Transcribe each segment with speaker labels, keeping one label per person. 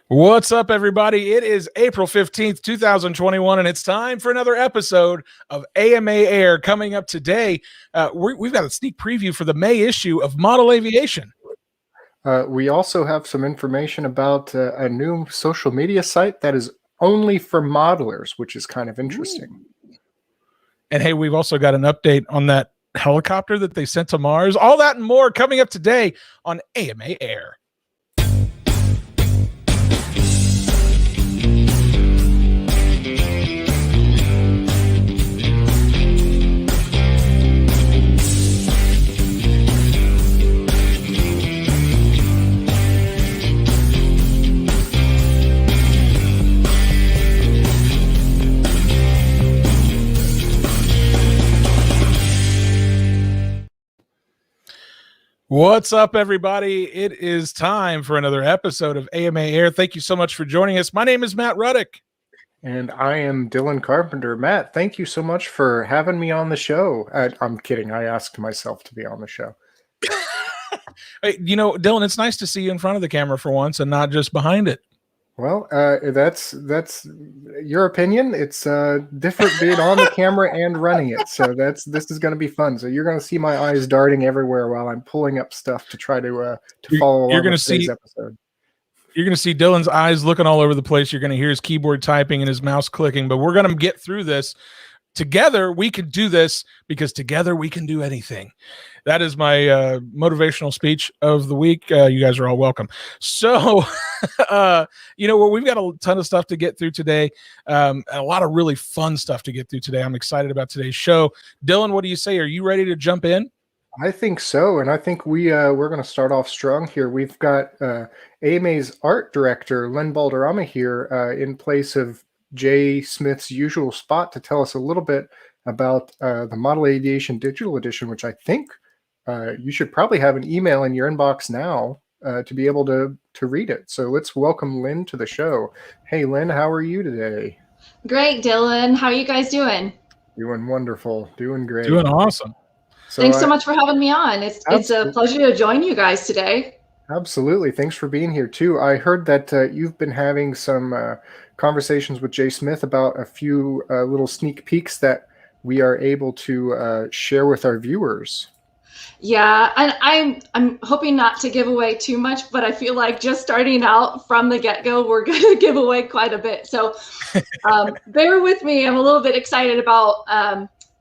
Speaker 1: What's up, everybody? It is April 15th, 2021, and it's time for another episode of AMA Air. Coming up today, we've got a sneak preview for the May issue of Model Aviation.
Speaker 2: We also have some information about a new social media site that is only for modelers, which is kind of interesting.
Speaker 1: And hey, we've also got an update on that helicopter that they sent to Mars. All that and more coming up today on AMA Air. What's up, everybody? It is time for another episode of AMA Air. Thank you so much for joining us. My name is Matt Ruddick.
Speaker 2: And I am Dylan Carpenter. Matt, thank you so much for having me on the show. I'm kidding. I asked myself to be on the show.
Speaker 1: You know, Dylan, it's nice to see you in front of the camera for once and not just behind it.
Speaker 2: Well, that's your opinion. It's different being on the camera and running it. So this is going to be fun. So you're going to see my eyes darting everywhere while I'm pulling up stuff to try to follow along with today's episode.
Speaker 1: You're going to see Dylan's eyes looking all over the place. You're going to hear his keyboard typing and his mouse clicking. But we're going to get through this. Together, we can do this because together we can do anything. That is my motivational speech of the week. You guys are all welcome. So, you know, we've got a ton of stuff to get through today. A lot of really fun stuff to get through today. I'm excited about today's show. Dylan, what do you say? Are you ready to jump in?
Speaker 2: I think so, and I think we're going to start off strong here. We've got AMA's art director, Len Balderrama, here in place of Jay Smith's usual spot to tell us a little bit about the Model Aviation Digital Edition, which I think you should probably have an email in your inbox now to be able to read it. So let's welcome Lynn to the show. Hey, Lynn, how are you today?
Speaker 3: Great, Dylan. How are you guys doing?
Speaker 2: Doing wonderful. Doing great.
Speaker 1: Doing awesome.
Speaker 3: So Thanks so much for having me on. It's a pleasure to join you guys today.
Speaker 2: Absolutely. Thanks for being here, too. I heard that you've been having some conversations with Jay Smith about a few little sneak peeks that we are able to share with our viewers.
Speaker 3: Yeah, and I'm hoping not to give away too much, but I feel like just starting out from the get-go, we're going to give away quite a bit. So bear with me. I'm a little bit excited about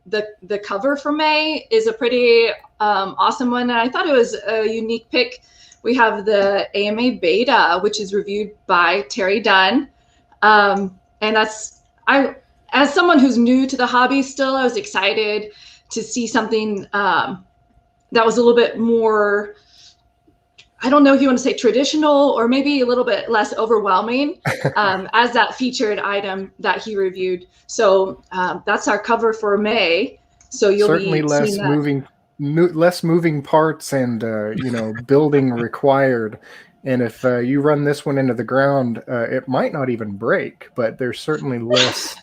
Speaker 3: the cover for May is a pretty awesome one. And I thought it was a unique pick. We have the AMA Beta, which is reviewed by Terry Dunn. And as someone who's new to the hobby still, I was excited to see something that was a little bit more, I don't know if you want to say traditional or maybe a little bit less overwhelming as that featured item that he reviewed. So that's our cover for May. So you'll
Speaker 2: certainly
Speaker 3: be
Speaker 2: less moving parts and building required. And if you run this one into the ground, it might not even break, but there's certainly less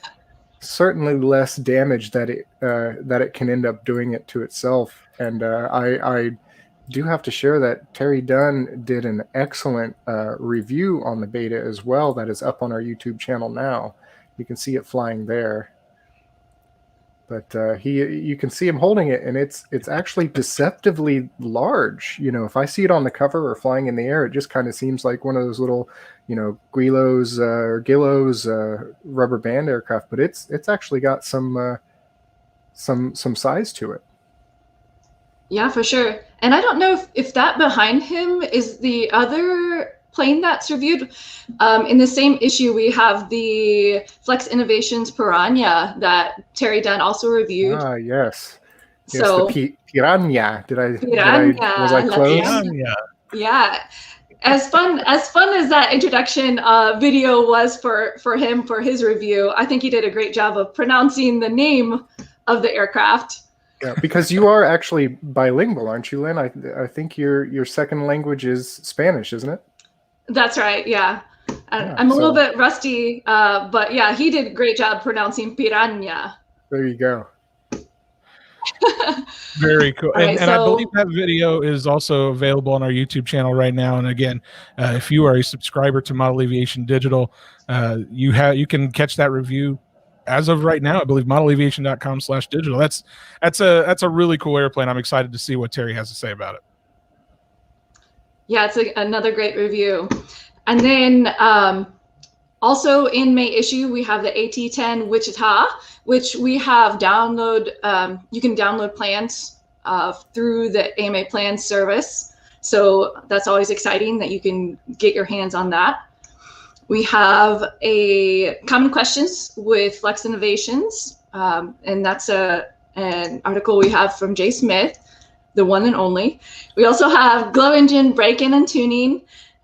Speaker 2: damage that it can end up doing it to itself. And I do have to share that Terry Dunn did an excellent review on the beta as well. That is up on our YouTube channel now. You can see it flying there. But you can see him holding it, and it's actually deceptively large. You know, if I see it on the cover or flying in the air, it just kind of seems like one of those little, Guilos or Gillos rubber band aircraft. But it's actually got some size to it.
Speaker 3: Yeah, for sure. And I don't know if that behind him is the other plane that's reviewed. In the same issue, we have the Flex Innovations Piranha that Terry Dunn also reviewed.
Speaker 2: Ah, yes.
Speaker 3: So
Speaker 2: the Piranha. Was I close?
Speaker 1: Piranha.
Speaker 3: Yeah. As fun as that introduction video was for him for his review, I think he did a great job of pronouncing the name of the aircraft.
Speaker 2: Yeah, because you are actually bilingual, aren't you, Lynn? I think your second language is Spanish, isn't it?
Speaker 3: That's right. Yeah. I'm a little bit rusty, but yeah, he did a great job pronouncing piranha.
Speaker 2: There you go.
Speaker 1: Very cool.
Speaker 3: All right,
Speaker 1: And I believe that video is also available on our YouTube channel right now. And again, if you are a subscriber to Model Aviation Digital, you can catch that review as of right now. I believe modelaviation.com/digital. That's a really cool airplane. I'm excited to see what Terry has to say about it.
Speaker 3: Yeah, it's another great review. And then also in May issue, we have the AT10 Wichita, which we have you can download plans through the AMA Plans service. So that's always exciting that you can get your hands on that. We have a Common Questions with Flex Innovations, and that's an article we have from Jay Smith, the one and only. We also have Glow Engine Break-In and Tuning.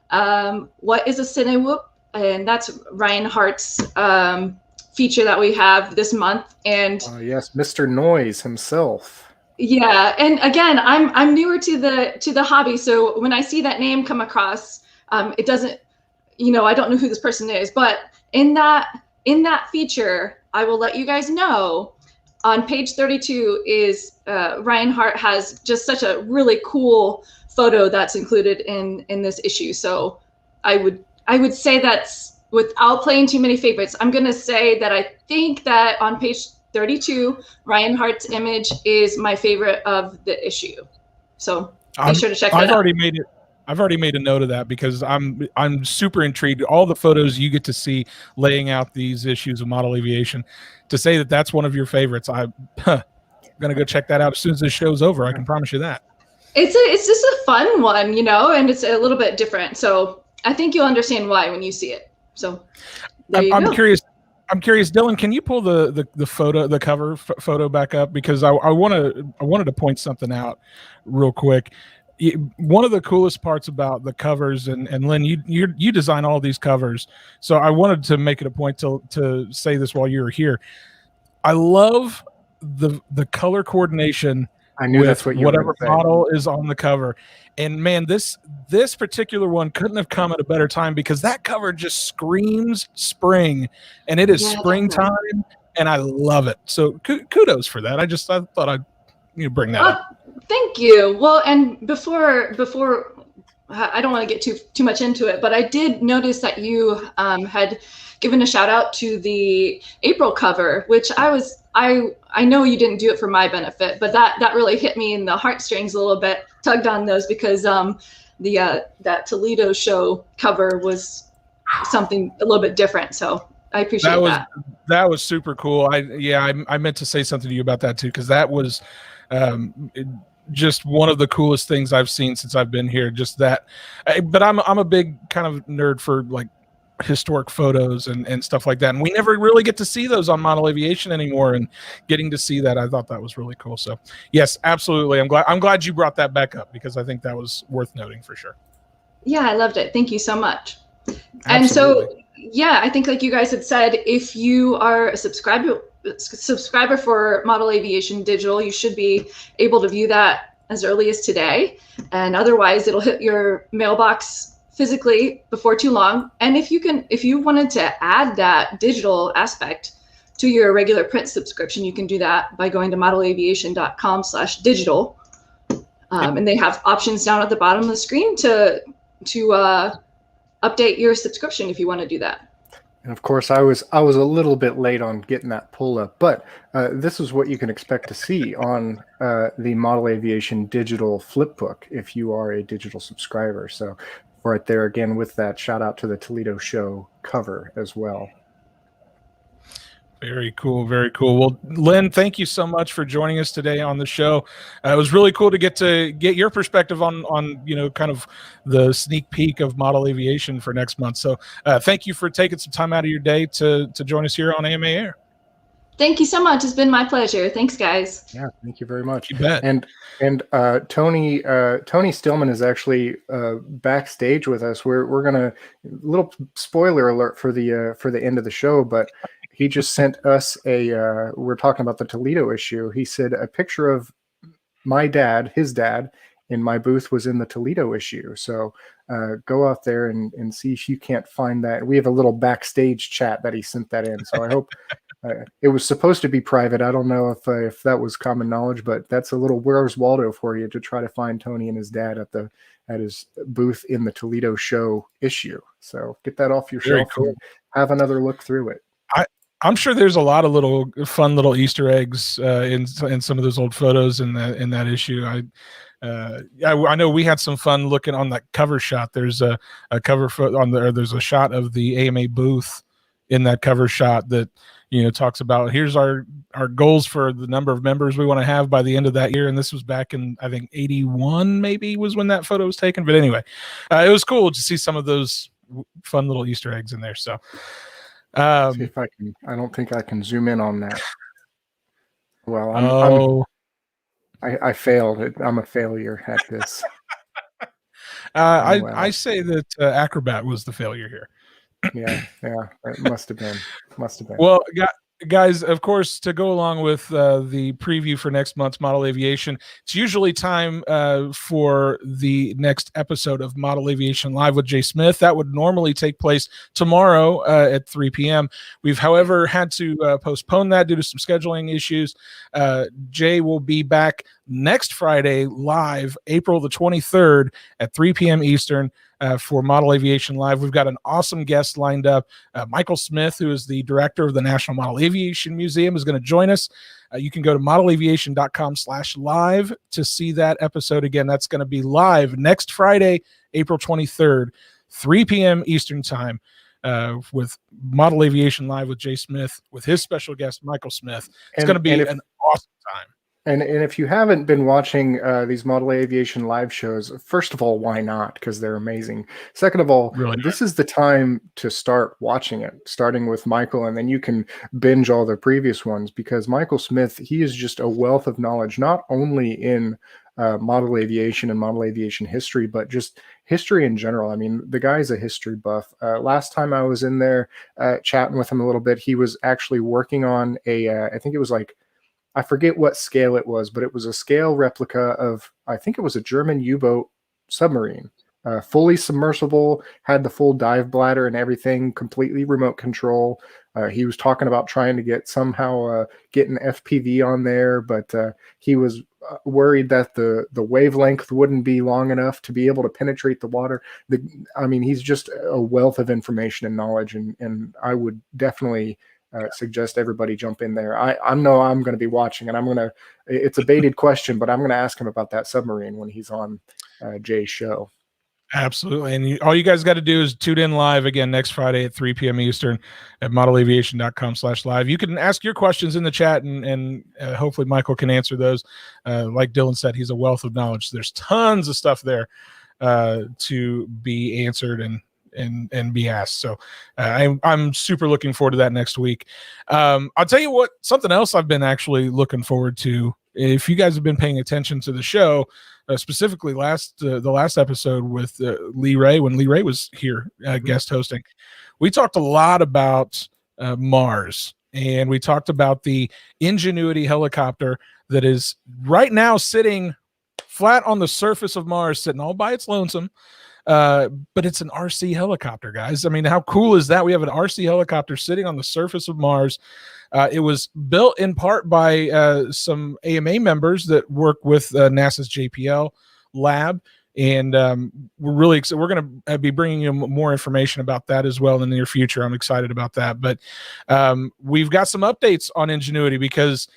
Speaker 3: What is a Cine Whoop? And that's Ryan Hart's feature that we have this month. And
Speaker 2: yes, Mr. Noise himself.
Speaker 3: Yeah, and again, I'm newer to the hobby, so when I see that name come across, it doesn't, I don't know who this person is, but in that feature, I will let you guys know. On page 32 is Ryan Hart has just such a really cool photo that's included in this issue. So I would say that's, without playing too many favorites, I'm gonna say that I think that on page 32, Ryan Hart's image is my favorite of the issue. So be sure to check that out.
Speaker 1: I've already made a note of that because I'm super intrigued. All the photos you get to see laying out these issues of Model Aviation, to say that that's one of your favorites, I'm gonna go check that out as soon as this show's over. I can promise you that.
Speaker 3: It's just a fun one, and it's a little bit different. So I think you'll understand why when you see it. So
Speaker 1: I'm curious. I'm curious, Dylan. Can you pull the cover photo back up, because I wanted to point something out real quick. One of the coolest parts about the covers, and Lynn, you design all these covers, so I wanted to make it a point to say this while you were here. I love the color coordination.
Speaker 2: I knew that's what you
Speaker 1: whatever
Speaker 2: were
Speaker 1: model is on the cover. And man, this particular one couldn't have come at a better time, because that cover just screams spring, and it is springtime, and I love it. So kudos for that. I thought I'd bring that up.
Speaker 3: Thank you. Well, and before I don't want to get too much into it, but I did notice that you had given a shout out to the April cover, which I know you didn't do it for my benefit, but that really hit me in the heartstrings a little bit, tugged on those, because that Toledo show cover was something a little bit different. So I appreciate that.
Speaker 1: That was super cool. I meant to say something to you about that too, because that was just one of the coolest things I've seen since I've been here. Just that, but I'm a big kind of nerd for like historic photos and stuff like that, and we never really get to see those on Model Aviation anymore, and getting to see that, I thought that was really cool. So yes, absolutely, I'm glad you brought that back up, because I think that was worth noting for sure.
Speaker 3: Yeah, I loved it. Thank you so much.
Speaker 1: Absolutely.
Speaker 3: And so yeah, I think like you guys had said, if you are a subscriber for Model Aviation Digital, you should be able to view that as early as today, and otherwise it'll hit your mailbox physically before too long. And if you wanted to add that digital aspect to your regular print subscription, you can do that by going to modelaviation.com/digital. And they have options down at the bottom of the screen to update your subscription if you want to do that.
Speaker 2: And of course, I was a little bit late on getting that pull up, but this is what you can expect to see on the Model Aviation Digital Flipbook if you are a digital subscriber. So right there again with that, shout out to the Toledo show cover as well.
Speaker 1: Very cool, very cool. Well, Lynn, thank you so much for joining us today on the show. It was really cool to get your perspective on kind of the sneak peek of Model Aviation for next month. So thank you for taking some time out of your day to join us here on AMA Air.
Speaker 3: Thank you so much. It's been my pleasure. Thanks, guys.
Speaker 2: Yeah, thank you very much.
Speaker 1: You bet.
Speaker 2: And Tony Stillman is actually backstage with us. We're gonna, little spoiler alert for the end of the show, but he just sent us we're talking about the Toledo issue. He said a picture of his dad in my booth was in the Toledo issue. So go out there and see if you can't find that. We have a little backstage chat that he sent that in. So I hope it was supposed to be private. I don't know if that was common knowledge, but that's a little Where's Waldo for you to try to find Tony and his dad at his booth in the Toledo show issue. So get that off your
Speaker 1: Very
Speaker 2: shelf
Speaker 1: cool.
Speaker 2: and have another look through it.
Speaker 1: I'm sure there's a lot of fun little Easter eggs in some of those old photos in that issue. I know we had some fun looking on that cover shot. There's a cover photo on there. There's a shot of the AMA booth in that cover shot that talks about here's our goals for the number of members we want to have by the end of that year. And this was back in, I think, 81 maybe was when that photo was taken. But anyway, it was cool to see some of those fun little Easter eggs in there. So.
Speaker 2: See if I can. I don't think I can zoom in on that. Well, I failed. I'm a failure at this.
Speaker 1: I say that Acrobat was the failure here.
Speaker 2: Yeah, it must have been.
Speaker 1: Well, guys, of course, to go along with the preview for next month's Model Aviation, it's usually time for the next episode of Model Aviation Live with Jay Smith. That would normally take place tomorrow at 3 p.m. We've, however, had to postpone that due to some scheduling issues. Jay will be back next Friday live, April the 23rd at 3 p.m. Eastern. For Model Aviation Live. We've got an awesome guest lined up. Michael Smith, who is the director of the National Model Aviation Museum, is going to join us. You can go to modelaviation.com/live to see that episode. Again, that's going to be live next Friday, April 23rd, 3 p.m. Eastern Time, with Model Aviation Live with Jay Smith, with his special guest, Michael Smith. It's going to be an awesome time.
Speaker 2: And if you haven't been watching these Model Aviation live shows, first of all, why not? Because they're amazing. Second of all, this is the time to start watching it, starting with Michael, and then you can binge all the previous ones, because Michael Smith, he is just a wealth of knowledge, not only in model aviation and model aviation history, but just history in general. I mean, the guy's a history buff. Last time I was in there chatting with him a little bit, he was actually working on I think it was like, I forget what scale it was, but it was a scale replica of, I think it was a German U-boat submarine, fully submersible, had the full dive bladder and everything, completely remote control. He was talking about trying to get an FPV on there, but he was worried that the wavelength wouldn't be long enough to be able to penetrate the water. He's just a wealth of information and knowledge, and I would definitely suggest everybody jump in there. I know I'm going to be watching, and it's a baited question, but I'm going to ask him about that submarine when he's on Jay's show.
Speaker 1: Absolutely. And all you guys got to do is tune in live again next Friday at 3 p.m. Eastern at modelaviation.com/live. You can ask your questions in the chat, and hopefully Michael can answer those. Like Dylan said, he's a wealth of knowledge. There's tons of stuff there to be answered and be asked. So I'm super looking forward to that next week. I'll tell you what, something else I've been actually looking forward to. If you guys have been paying attention to the show, specifically the last episode with Lee Ray, when Lee Ray was here guest hosting, we talked a lot about Mars, and we talked about the Ingenuity helicopter that is right now sitting flat on the surface of Mars, sitting all by its lonesome. But it's an RC helicopter, guys. I mean, how cool is that? We have an RC helicopter sitting on the surface of Mars. It was built in part by some AMA members that work with NASA's JPL lab. And we're really excited. We're going to be bringing you more information about that as well in the near future. I'm excited about that. But we've got some updates on Ingenuity, because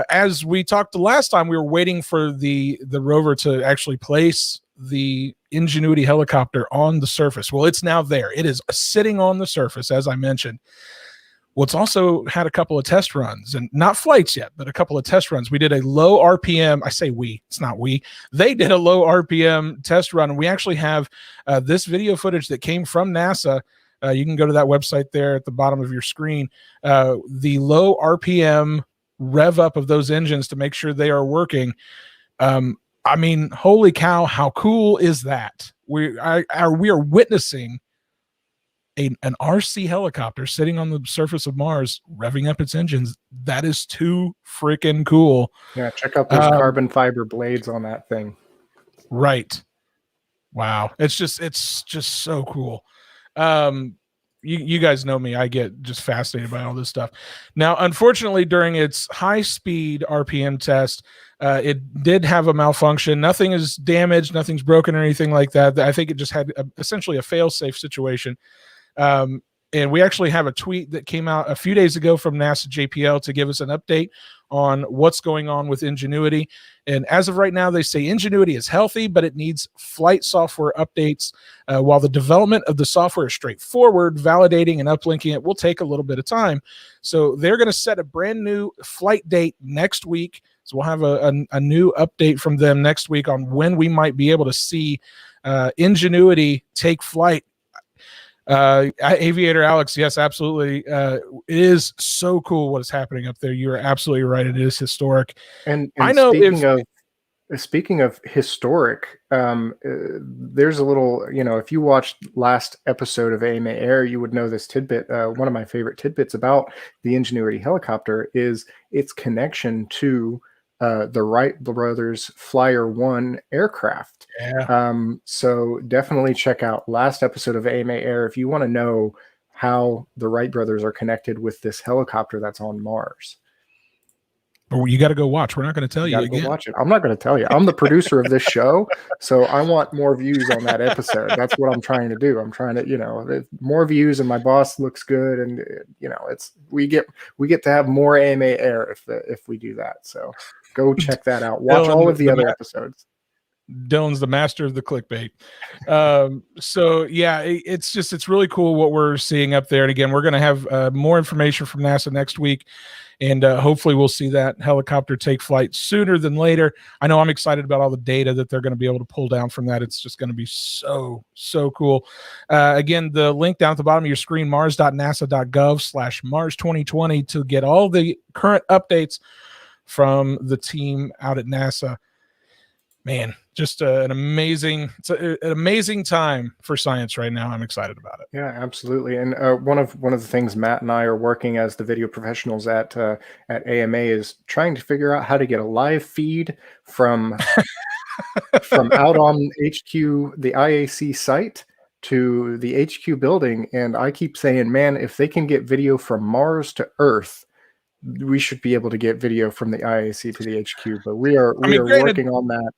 Speaker 1: as we talked the last time, we were waiting for the rover to actually place the Ingenuity helicopter on the surface. Well, it's now there. It is sitting on the surface, as I mentioned. Well, it's also had a couple of test runs, and not flights yet, but a couple of test runs. We did a low RPM. I say we, it's not we. They did a low RPM test run, and we actually have this video footage that came from NASA. You can go to that website there at the bottom of your screen. The low RPM rev up of those engines to make sure they are working. I mean, holy cow, how cool is that? We are witnessing an RC helicopter sitting on the surface of Mars, revving up its engines. That is too freaking cool.
Speaker 2: Yeah, check out those carbon fiber blades on that thing.
Speaker 1: Right. Wow. It's just so cool. you guys know me. I get just fascinated by all this stuff. Now, unfortunately, during its high-speed RPM test, it did have a malfunction. Nothing is damaged. Nothing's broken or anything like that. I think it just had essentially a fail-safe situation. And we actually have a tweet that came out a few days ago from NASA JPL to give us an update on what's going on with Ingenuity. And as of right now, they say Ingenuity is healthy, but it needs flight software updates. While the development of the software is straightforward, validating and uplinking it will take a little bit of time. So they're going to set a brand new flight date next week. So we'll have a new update from them next week on when we might be able to see Ingenuity take flight. Aviator Alex, yes, absolutely. It is so cool what is happening up there. You are absolutely right. It is historic.
Speaker 2: And
Speaker 1: I know
Speaker 2: speaking of historic, there's a little, if you watched last episode of AMA Air, you would know this tidbit. One of my favorite tidbits about the Ingenuity helicopter is its connection to the Wright brothers Flyer 1 aircraft.
Speaker 1: Yeah.
Speaker 2: So definitely check out last episode of AMA Air if you want to know how the Wright brothers are connected with this helicopter that's on Mars.
Speaker 1: But you got to go watch. We're not going to tell you again.
Speaker 2: Go watch it. I'm not going to tell you. I'm the producer of this show, so I want more views on that episode. That's what I'm trying to do. I'm trying to, more views, and my boss looks good, and it's we get to have more AMA Air if we do that. So go check that out. Watch all of the other episodes.
Speaker 1: Dylan's the master of the clickbait. So yeah, it's really cool what we're seeing up there. And again, we're going to have more information from NASA next week. And hopefully we'll see that helicopter take flight sooner than later. I know I'm excited about all the data that they're going to be able to pull down from that. It's just going to be so cool. Again, the link down at the bottom of your screen, mars.nasa.gov/Mars 2020 to get all the current updates from the team out at NASA. Man, just an amazing time for science right now. I'm excited about it.
Speaker 2: Yeah, absolutely. And one of the things Matt and I are working as the video professionals at AMA is trying to figure out how to get a live feed from out on HQ, the IAC site, to the HQ building. And I keep saying, man, if they can get video from Mars to Earth, we should be able to get video from the IAC to the HQ. But we are working on that.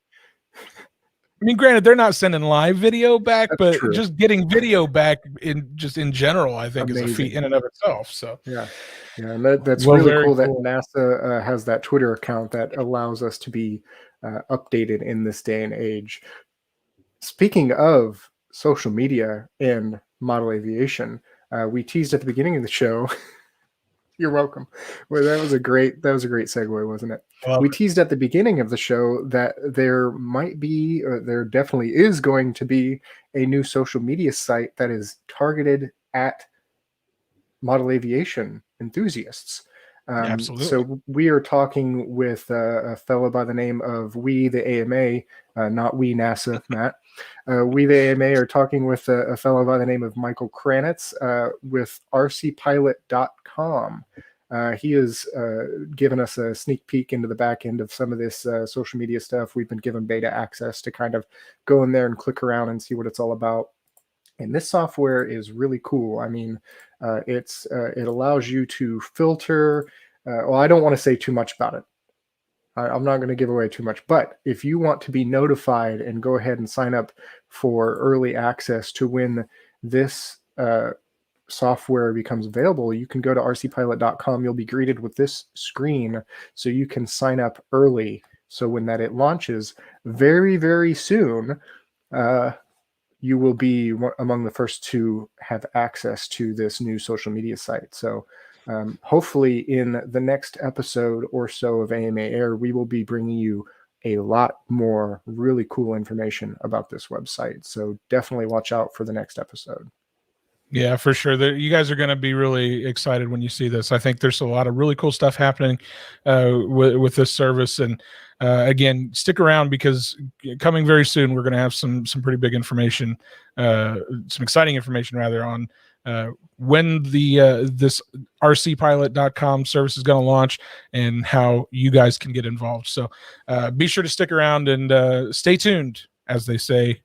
Speaker 1: I mean, granted, they're not sending live video back,
Speaker 2: That's
Speaker 1: but
Speaker 2: true.
Speaker 1: just getting video back in general, I think
Speaker 2: Amazing.
Speaker 1: is a feat in and of itself. So
Speaker 2: yeah, and that's really cool that NASA has that Twitter account that allows us to be updated in this day and age. Speaking of social media and model aviation, we teased at the beginning of the show. You're welcome. Well, that was a great segue, wasn't it? We teased at the beginning of the show that there might be, or there definitely is going to be, a new social media site that is targeted at model aviation enthusiasts.
Speaker 1: Absolutely.
Speaker 2: So we are talking with a fellow by the name of We the AMA, not We NASA, Matt. We the AMA are talking with a fellow by the name of Michael Kranitz with rcpilot.com. He has given us a sneak peek into the back end of some of this social media stuff. We've been given beta access to kind of go in there and click around and see what it's all about. And this software is really cool. I mean, it allows you to filter. Well, I don't want to say too much about it. I'm not going to give away too much. But if you want to be notified and go ahead and sign up for early access to when this software becomes available, you can go to rcpilot.com. You'll be greeted with this screen so you can sign up early. So when it launches very, very soon, you will be among the first to have access to this new social media site. So hopefully in the next episode or so of AMA Air, we will be bringing you a lot more really cool information about this website. So definitely watch out for the next episode.
Speaker 1: Yeah, for sure. You guys are going to be really excited when you see this. I think there's a lot of really cool stuff happening with this service. And again, stick around because coming very soon, we're going to have some pretty big information, some exciting information rather, on when this rcpilot.com service is going to launch and how you guys can get involved. So be sure to stick around and stay tuned, as they say,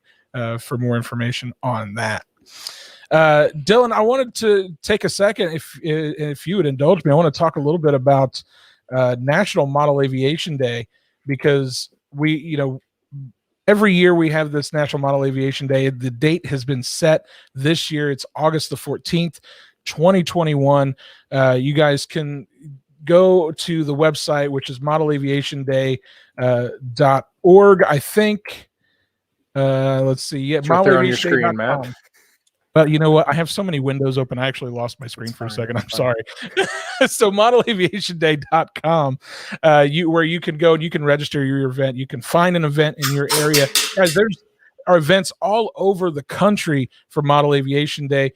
Speaker 1: for more information on that. Dylan, I wanted to take a second, if you would indulge me. I want to talk a little bit about National Model Aviation Day, because every year we have this National Model Aviation Day. The date has been set this year. It's August the 14th, 2021. You guys can go to the website, which is modelaviationday.org. I think, let's see. Yeah,
Speaker 2: it's right there on your screen, Matt.
Speaker 1: But you know what? I have so many windows open. I actually lost my screen for a second. I'm sorry. So modelaviationday.com, where you can go and you can register your event. You can find an event in your area. Guys, there's are events all over the country for Model Aviation Day.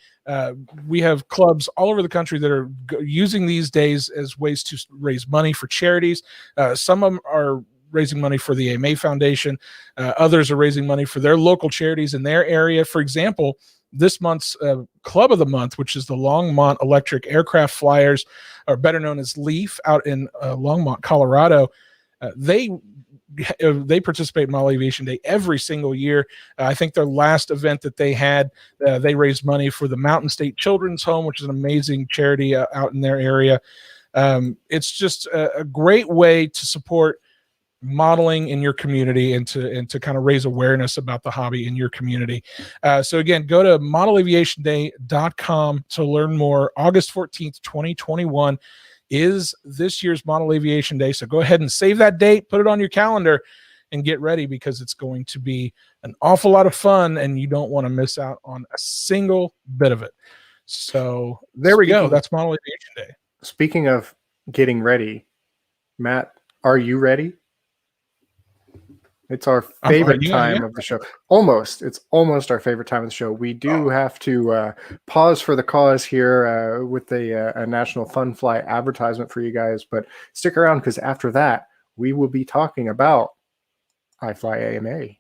Speaker 1: We have clubs all over the country that are using these days as ways to raise money for charities. Some of them are raising money for the AMA Foundation. Others are raising money for their local charities in their area. For example, this month's Club of the Month, which is the Longmont Electric Aircraft Flyers, or better known as LEAF, out in Longmont, Colorado. They participate in Model Aviation Day every single year. I think their last event that they had, they raised money for the Mountain State Children's Home, which is an amazing charity out in their area. It's just a great way to support modeling in your community and to kind of raise awareness about the hobby in your community. So again, go to modelaviationday.com to learn more. August 14th, 2021 is this year's Model Aviation Day. So go ahead and save that date, put it on your calendar, and get ready, because it's going to be an awful lot of fun and you don't want to miss out on a single bit of it. So there we go. That's Model Aviation Day.
Speaker 2: Speaking of getting ready, Matt, are you ready? It's our favorite time of the show. It's almost our favorite time of the show. We do have to pause for the cause here with a National Fun Fly advertisement for you guys, but stick around, because after that, we will be talking about iFly AMA.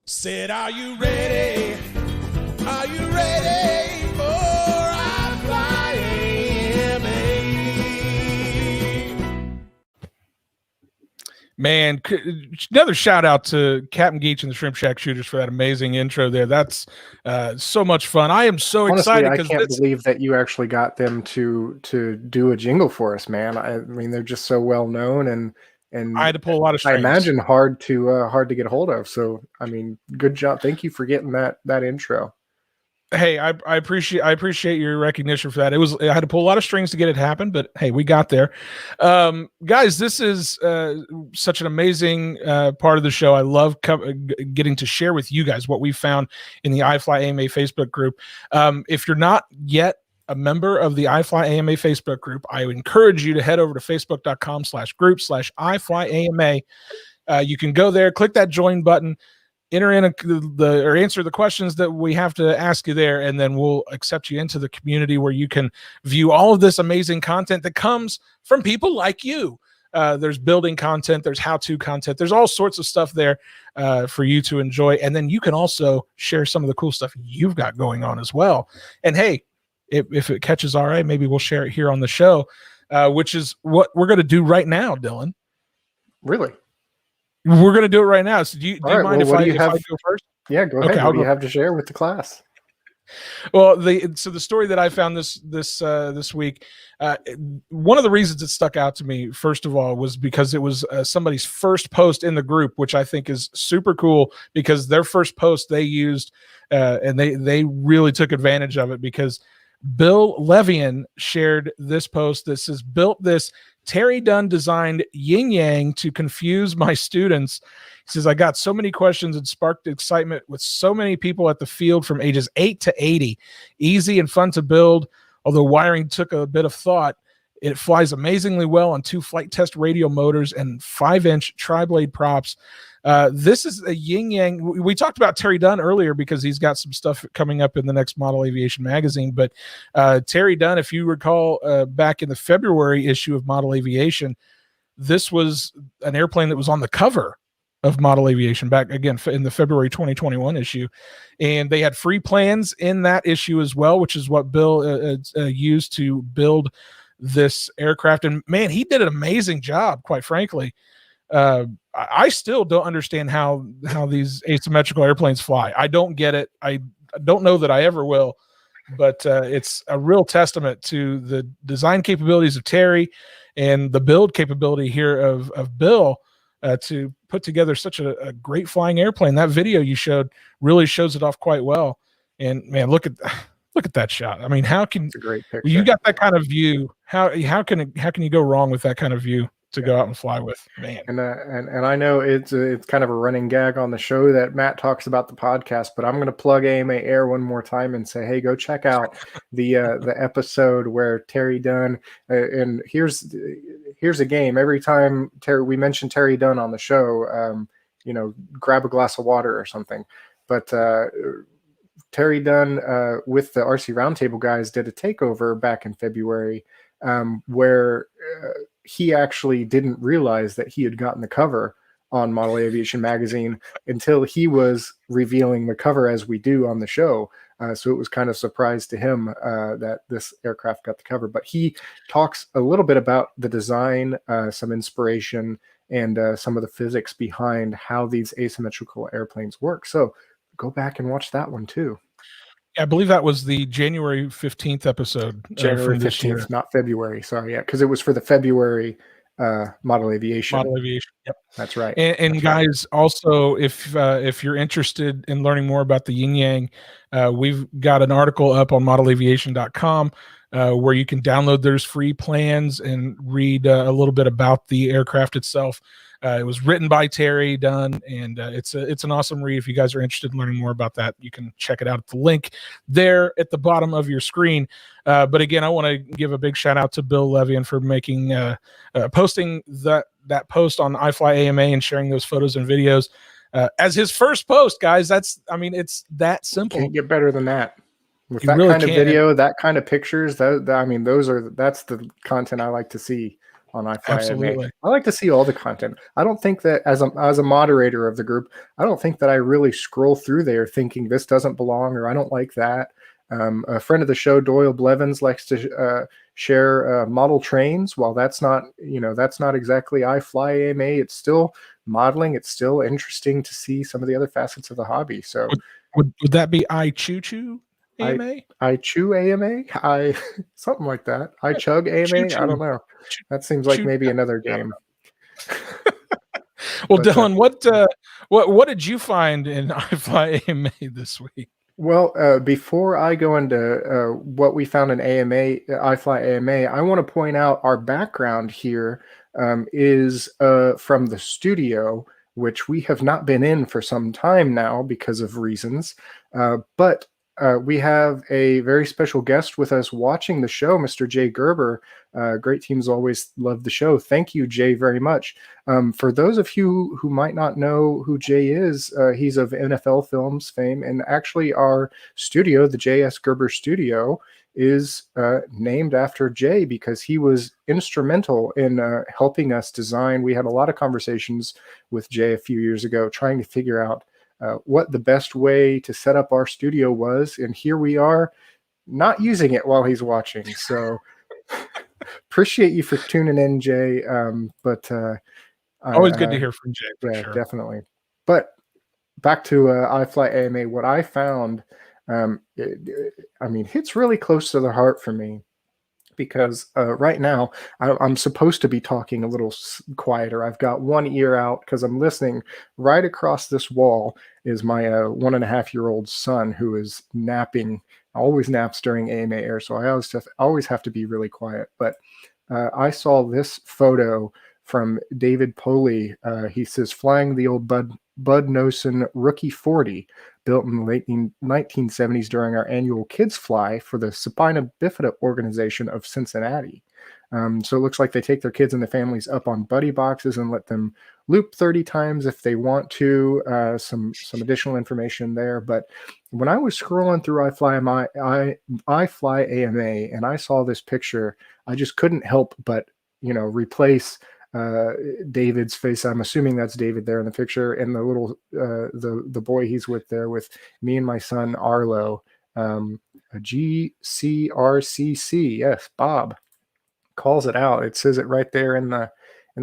Speaker 4: Said, are you ready? Are you ready for iFly AMA?
Speaker 1: Man, another shout out to Captain Geach and the Shrimp Shack Shooters for that amazing intro there. That's so much fun. I am so excited.
Speaker 2: I can't believe that you actually got them to do a jingle for us, man. I mean, they're just so well known, and
Speaker 1: I had to pull a lot of strings.
Speaker 2: I imagine hard to get a hold of. So, I mean, good job. Thank you for getting that intro.
Speaker 1: Hey, I appreciate your recognition for that. I had to pull a lot of strings to get it happen, but hey, we got there. Guys, this is such an amazing part of the show. I love getting to share with you guys what we found in the iFly AMA Facebook group. If you're not yet a member of the iFly AMA Facebook group, I would encourage you to head over to facebook.com/group/iFlyAMA. You can go there, click that join button, enter in or answer the questions that we have to ask you there, and then we'll accept you into the community where you can view all of this amazing content that comes from people like you. There's building content, there's how-to content, there's all sorts of stuff there for you to enjoy. And then you can also share some of the cool stuff you've got going on as well. And hey, if it catches our eye, maybe we'll share it here on the show, which is what we're going to do right now, Dylan.
Speaker 2: Really?
Speaker 1: We're going to do it right now. So do you mind if I go first?
Speaker 2: Yeah, go ahead. What do you have to share with the class?
Speaker 1: Well, so the story that I found this week, one of the reasons it stuck out to me, first of all, was because it was somebody's first post in the group, which I think is super cool, because their first post they used, and they really took advantage of it, because Bill Levian shared this post that says, "Built this Terry Dunn designed yin yang to confuse my students." He says, "I got so many questions and sparked excitement with so many people at the field from ages 8 to 80. Easy and fun to build, although wiring took a bit of thought. It flies amazingly well on 2 flight test radial motors and 5-inch tri-blade props. This is a yin yang. We talked about Terry Dunn earlier because he's got some stuff coming up in the next Model Aviation magazine. But Terry Dunn, if you recall, back in the February issue of Model Aviation, this was an airplane that was on the cover of Model Aviation back again in the February 2021 issue. And they had free plans in that issue as well, which is what Bill used to build this aircraft. And man, he did an amazing job, quite frankly. I still don't understand how these asymmetrical airplanes fly. I don't get it. I don't know that I ever will, but it's a real testament to the design capabilities of Terry and the build capability here of Bill to put together such a great flying airplane. That video you showed really shows it off quite well. And man, look at that shot. I mean, how can
Speaker 2: It's a great picture.
Speaker 1: you got that kind of view? How can you go wrong with that kind of view to go out and fly with, man?
Speaker 2: And I know it's kind of a running gag on the show that Matt talks about the podcast, but I'm going to plug AMA Air one more time and say, hey, go check out the episode where Terry Dunn and here's a game. Every time we mention Terry Dunn on the show, grab a glass of water or something. But Terry Dunn with the RC Roundtable guys did a takeover back in February where he actually didn't realize that he had gotten the cover on Model Aviation magazine until he was revealing the cover as we do on the show. So it was kind of a surprise to him that this aircraft got the cover. But he talks a little bit about the design, some inspiration, and some of the physics behind how these asymmetrical airplanes work. So go back and watch that one too.
Speaker 1: I believe that was the January 15th episode.
Speaker 2: January 15th, not February. Sorry, yeah, because it was for the February Model Aviation.
Speaker 1: Model Aviation. Yep,
Speaker 2: that's right.
Speaker 1: And
Speaker 2: that's
Speaker 1: guys,
Speaker 2: right.
Speaker 1: Also, if you're interested in learning more about the yin yang, we've got an article up on modelaviation.com where you can download those free plans and read a little bit about the aircraft itself. It was written by Terry Dunn, and it's an awesome read. If you guys are interested in learning more about that, you can check it out at the link there at the bottom of your screen. But again, I want to give a big shout out to Bill Levian for making posting that post on iFly AMA and sharing those photos and videos as his first post, guys. It's that simple.
Speaker 2: Can't get better than that. With
Speaker 1: You
Speaker 2: that
Speaker 1: really
Speaker 2: kind of
Speaker 1: can.
Speaker 2: video, that kind of pictures, that's the content I like to see on iFly
Speaker 1: Absolutely.
Speaker 2: AMA. I like to see all the content. I don't think that as a moderator of the group, I don't think that I really scroll through there thinking this doesn't belong or I don't like that. A friend of the show, Doyle Blevins, likes to share model trains. While that's not exactly iFly AMA, it's still modeling. It's still interesting to see some of the other facets of the hobby. So
Speaker 1: would that be iChoo-Choo AMA?
Speaker 2: I chew AMA, something like that. I chug AMA.
Speaker 1: Choo-choo.
Speaker 2: I don't know. That seems like maybe another game.
Speaker 1: Well, but, Dylan, what did you find in iFly AMA this week?
Speaker 2: Well, before I go into what we found in iFly AMA, I want to point out our background here is from the studio, which we have not been in for some time now because of reasons, but we have a very special guest with us watching the show, Mr. Jay Gerber. Great teams always love the show. Thank you, Jay, very much. For those of you who might not know who Jay is, he's of NFL Films fame, and actually our studio, the J.S. Gerber Studio, is named after Jay because he was instrumental in helping us design. We had a lot of conversations with Jay a few years ago trying to figure out what the best way to set up our studio was, and here we are not using it while he's watching. So appreciate you for tuning in, Jay. But
Speaker 1: always good to hear from Jay.
Speaker 2: Yeah,
Speaker 1: sure.
Speaker 2: Definitely. But back to iFly AMA, what I found, hits really close to the heart for me. Because right now I'm supposed to be talking a little quieter. I've got one ear out because I'm listening. Right across this wall is my 1.5-year-old son who is napping. Always naps during AMA Air, so I always have to be really quiet. But I saw this photo from David Poley. He says, flying the old Bud Nosen Rookie 40, built in the late 1970s during our annual Kids Fly for the Supina Bifida organization of Cincinnati. So it looks like they take their kids and their families up on buddy boxes and let them loop 30 times if they want to. Some additional information there. But when I was scrolling through iFly AMA and I saw this picture, I just couldn't help but replace David's face. I'm assuming that's David there in the picture, and the little the boy he's with there with me and my son Arlo. A GCRCC, yes, Bob calls it out. It says it right there in the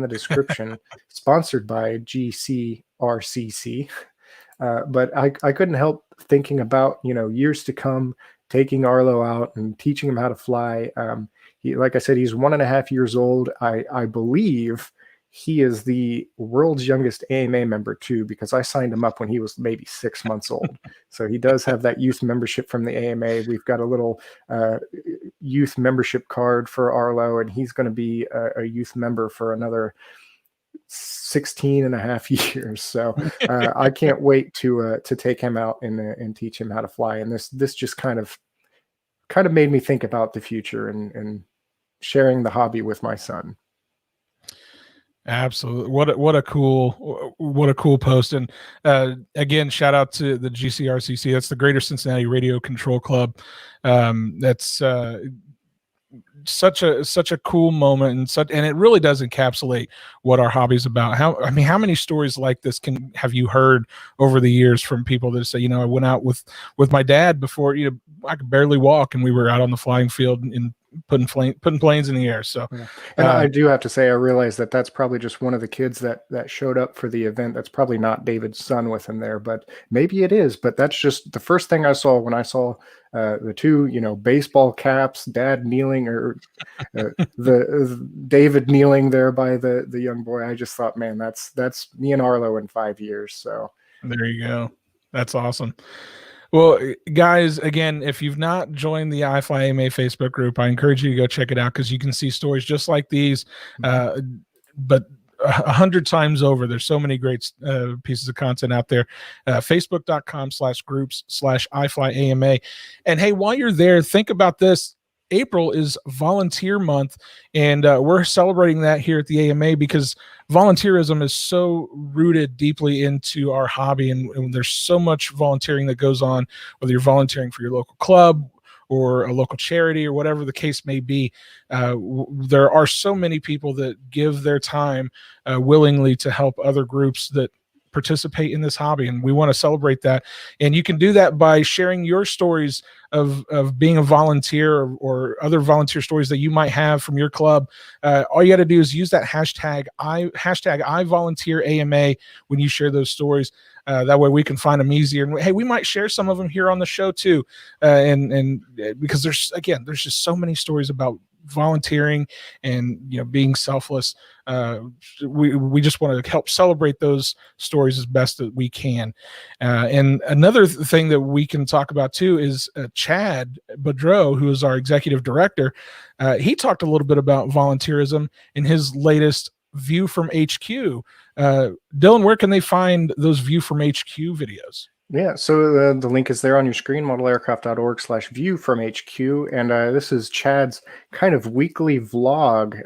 Speaker 2: description. Sponsored by GCRCC. But I couldn't help thinking about years to come, taking Arlo out and teaching him how to fly. Like I said, he's 1.5 years old. I believe he is the world's youngest AMA member too, because I signed him up when he was maybe 6 months old. So he does have that youth membership from the AMA. We've got a little youth membership card for Arlo, and he's going to be a youth member for another 16.5 years. So I can't wait to take him out and teach him how to fly. And this just kind of made me think about the future and sharing the hobby with my son.
Speaker 1: Absolutely. What a cool post. And again, shout out to the GCRCC. That's the Greater Cincinnati Radio Control Club. That's such a cool moment, and it really does encapsulate what our hobby is about. How many stories like this have you heard over the years from people that say, I went out with my dad before, I could barely walk, and we were out on the flying field and putting planes in the air. So,
Speaker 2: yeah. And I do have to say, I realize that that's probably just one of the kids that showed up for the event. That's probably not David's son with him there, but maybe it is. But that's just the first thing I saw when I saw the two, baseball caps, dad kneeling, or the David kneeling there by the young boy. I just thought, man, that's me and Arlo in 5 years. So
Speaker 1: there you go. That's awesome. Well, guys, again, if you've not joined the iFly AMA Facebook group, I encourage you to go check it out, because you can see stories just like these, but 100 times over. There's so many great pieces of content out there. Facebook.com/groups/iFly AMA. And hey, while you're there, think about this. April is Volunteer Month, and we're celebrating that here at the AMA because volunteerism is so rooted deeply into our hobby, and there's so much volunteering that goes on, whether you're volunteering for your local club or a local charity or whatever the case may be. There are so many people that give their time willingly to help other groups that participate in this hobby, and we want to celebrate that. And you can do that by sharing your stories of being a volunteer or other volunteer stories that you might have from your club. All you got to do is use that hashtag #iVolunteerAMA when you share those stories. That way we can find them easier. And hey, we might share some of them here on the show too. And because there's just so many stories about volunteering and being selfless. We just want to help celebrate those stories as best that we can. And another thing that we can talk about too is Chad Boudreau, who is our executive director. He talked a little bit about volunteerism in his latest View from HQ. Dylan, where can they find those View from HQ videos?
Speaker 2: Yeah, so the link is there on your screen, modelaircraft.org/view from HQ. And this is Chad's kind of weekly vlog.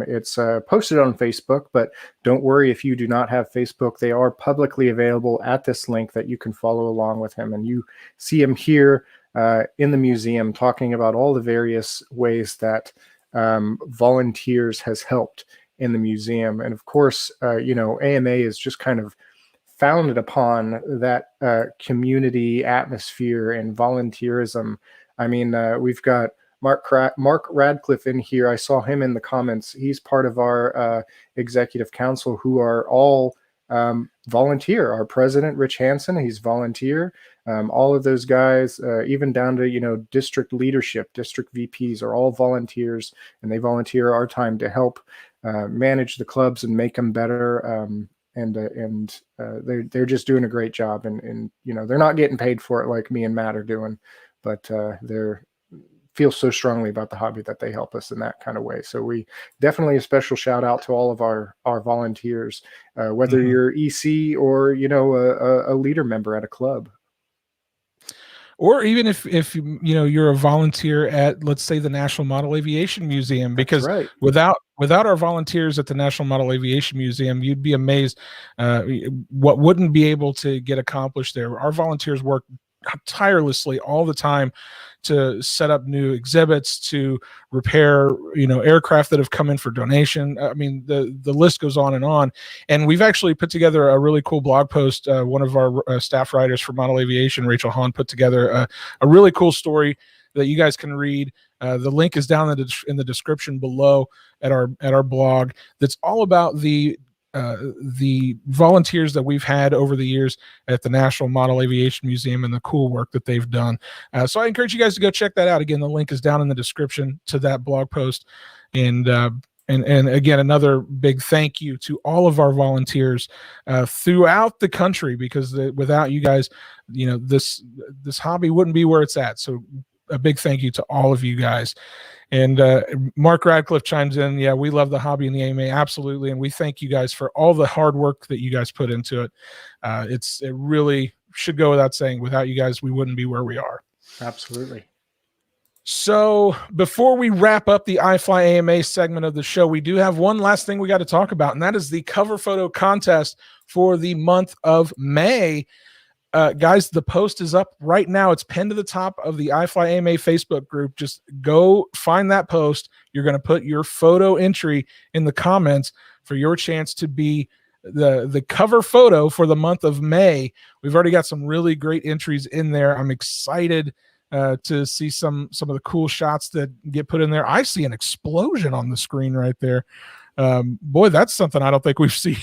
Speaker 2: It's posted on Facebook, but don't worry if you do not have Facebook. They are publicly available at this link that you can follow along with him. And you see him here in the museum talking about all the various ways that volunteers has helped in the museum. And of course, AMA is just kind of founded upon that community atmosphere and volunteerism. I mean, we've got Mark Radcliffe in here. I saw him in the comments. He's part of our executive council, who are all volunteer. Our president, Rich Hansen, he's volunteer. All of those guys, even down to district leadership, district VPs, are all volunteers, and they volunteer our time to help manage the clubs and make them better. They're just doing a great job, and they're not getting paid for it like me and Matt are doing, but they're feel so strongly about the hobby that they help us in that kind of way. So we definitely a special shout out to all of our volunteers, whether you're EC or a leader member at a club.
Speaker 1: or even if you know you're a volunteer at, let's say, the National Model Aviation Museum, because
Speaker 2: right.
Speaker 1: without our volunteers at the National Model Aviation Museum, you'd be amazed what wouldn't be able to get accomplished there. Our volunteers work tirelessly all the time to set up new exhibits, to repair, you know, aircraft that have come in for donation. I mean, the list goes on. And we've actually put together a really cool blog post. One of our staff writers for Model Aviation, Rachel Hahn, put together a really cool story that you guys can read. The link is down in the description below at our blog. That's all about the volunteers that we've had over the years at the National Model Aviation Museum and the cool work that they've done. So I encourage you guys to go check that out. Again, the link is down in the description to that blog post. And again, another big thank you to all of our volunteers throughout the country, because without you guys, you know, this hobby wouldn't be where it's at. So a big thank you to all of you guys. And Mark Radcliffe chimes in, yeah, we love the hobby and the AMA, absolutely, and we thank you guys for all the hard work that you guys put into it. It really should go without saying, without you guys, we wouldn't be where we are.
Speaker 2: Absolutely.
Speaker 1: So before we wrap up the iFly AMA segment of the show, we do have one last thing we got to talk about, and that is the cover photo contest for the month of May. Guys, the post is up right now. It's pinned to the top of the iFly AMA Facebook group. Just go find that post. You're going to put your photo entry in the comments for your chance to be the cover photo for the month of May. We've already got some really great entries in there. I'm excited to see some of the cool shots that get put in there. I see an explosion on the screen right there. Boy, that's something I don't think we've seen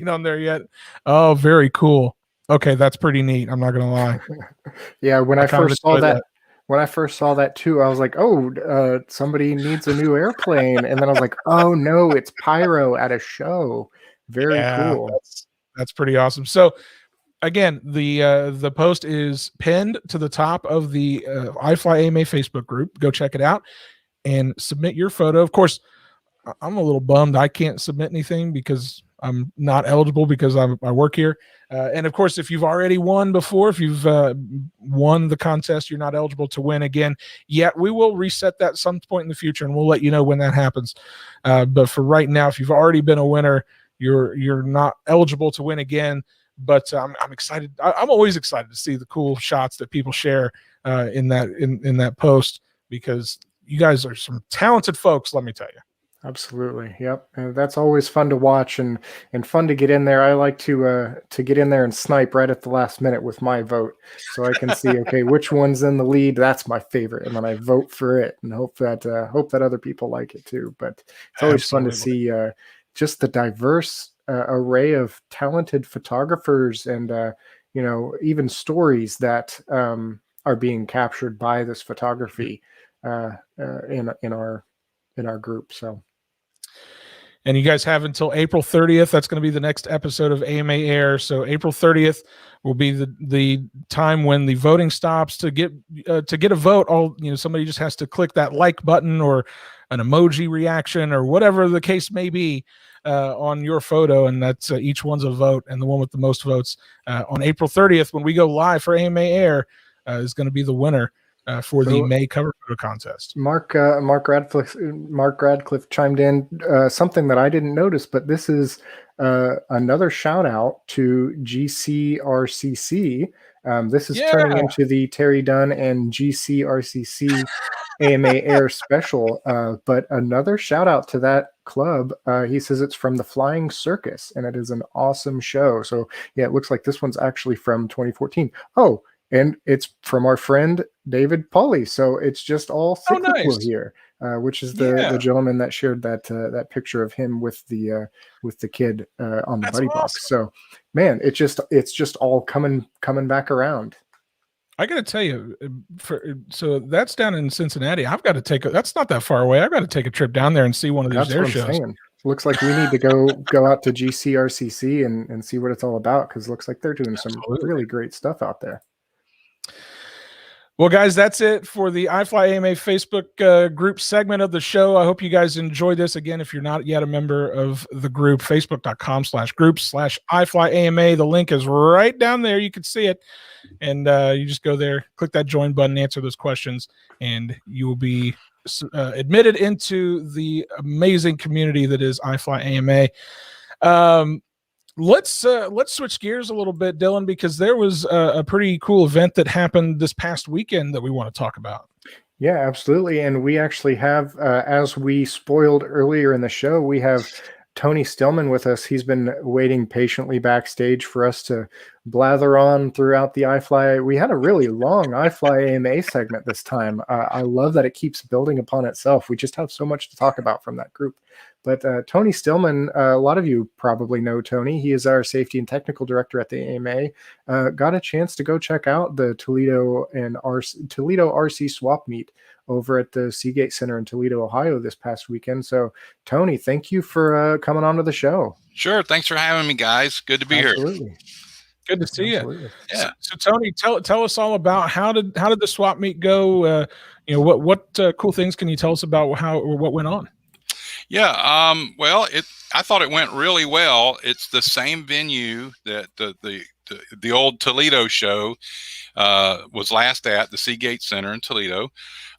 Speaker 1: on there yet. Oh, very cool. Okay, that's pretty neat. I'm not gonna lie.
Speaker 2: Yeah, when I first saw that too, I was like, "Oh, somebody needs a new airplane," and then I was like, "Oh no, it's pyro at a show." Very cool.
Speaker 1: That's pretty awesome. So, again, the post is pinned to the top of the iFly AMA Facebook group. Go check it out and submit your photo. Of course, I'm a little bummed I can't submit anything because I'm not eligible because I work here. And of course, if you've already won before, if you've won the contest, you're not eligible to win again. Yet we will reset that some point in the future, and we'll let you know when that happens. But for right now, if you've already been a winner, you're not eligible to win again. But I'm excited. I'm always excited to see the cool shots that people share in that post, because you guys are some talented folks, let me tell you.
Speaker 2: Absolutely. Yep. And that's always fun to watch and fun to get in there. I like to get in there and snipe right at the last minute with my vote, so I can see, okay, which one's in the lead. That's my favorite. And then I vote for it and hope that other people like it too. But it's always fun to see just the diverse array of talented photographers and, you know, even stories that are being captured by this photography in our group. So.
Speaker 1: And you guys have until April 30th. That's going to be the next episode of AMA Air. So April 30th will be the time when the voting stops. To get a vote, somebody just has to click that like button or an emoji reaction or whatever the case may be on your photo, and that's each one's a vote. And the one with the most votes on April 30th, when we go live for AMA Air, is going to be the winner for the May cover photo contest.
Speaker 2: Mark Radcliffe chimed in something that I didn't notice, but this is another shout out to GCRCC. This is turning into the Terry Dunn and GCRCC AMA Air special, but another shout out to that club. He says it's from the Flying Circus, and it is an awesome show. So yeah, it looks like this one's actually from 2014. Oh, and it's from our friend David Pauly. So it's just all cyclical here, which is the gentleman that shared that picture of him with the kid on the buddy box. So man, it's just all coming back around.
Speaker 1: I got to tell you, so that's down in Cincinnati. I've got to that's not that far away. I've got to take a trip down there and see one of these air shows.
Speaker 2: Looks like we need to go out to GCRCC and see what it's all about, because it looks like they're doing some really great stuff out there.
Speaker 1: Well, guys, that's it for the iFly AMA Facebook group segment of the show. I hope you guys enjoyed this. Again, if you're not yet a member of the group, facebook.com/groups/iFly AMA. The link is right down there. You can see it. And you just go there, click that join button, answer those questions, and you will be admitted into the amazing community that is iFly AMA. Let's switch gears a little bit, Dylan, because there was a pretty cool event that happened this past weekend that we want to talk about.
Speaker 2: Yeah, absolutely. And we actually have, as we spoiled earlier in the show, we have Tony Stillman with us. He's been waiting patiently backstage for us to blather on throughout the iFly. We had a really long iFly AMA segment this time. I love that it keeps building upon itself. We just have so much to talk about from that group. But Tony Stillman, a lot of you probably know Tony. He is our safety and technical director at the AMA. Got a chance to go check out the Toledo RC swap meet over at the Seagate Center in Toledo, Ohio this past weekend. So, Tony, thank you for coming on to the show.
Speaker 5: Sure. Thanks for having me, guys. Good to be here.
Speaker 1: Good to see you.
Speaker 5: Yeah.
Speaker 1: So Tony, tell us all about how did the swap meet go? What cool things can you tell us about what went on?
Speaker 5: Yeah. Well, I thought it went really well. It's the same venue that the old Toledo show was last at, the Seagate Center in Toledo.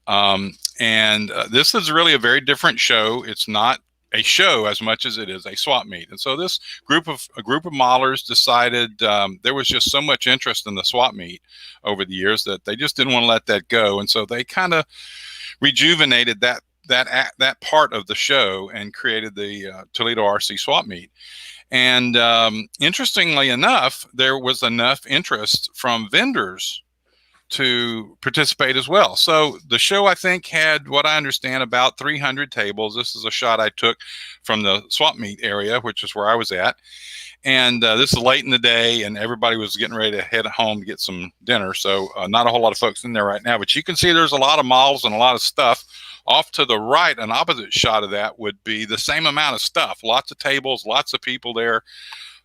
Speaker 5: And this is really a very different show. It's not a show as much as it is a swap meet. And so this group of modelers decided there was just so much interest in the swap meet over the years that they just didn't want to let that go. And so they kind of rejuvenated that part of the show and created the Toledo RC swap meet. And interestingly enough, there was enough interest from vendors to participate as well. So the show, I think, had, what I understand, about 300 tables. This is a shot I took from the swap meet area, which is where I was at. And this is late in the day, and everybody was getting ready to head home to get some dinner. So not a whole lot of folks in there right now, but you can see there's a lot of models and a lot of stuff. Off to the right, an opposite shot of that would be the same amount of stuff. Lots of tables, lots of people there.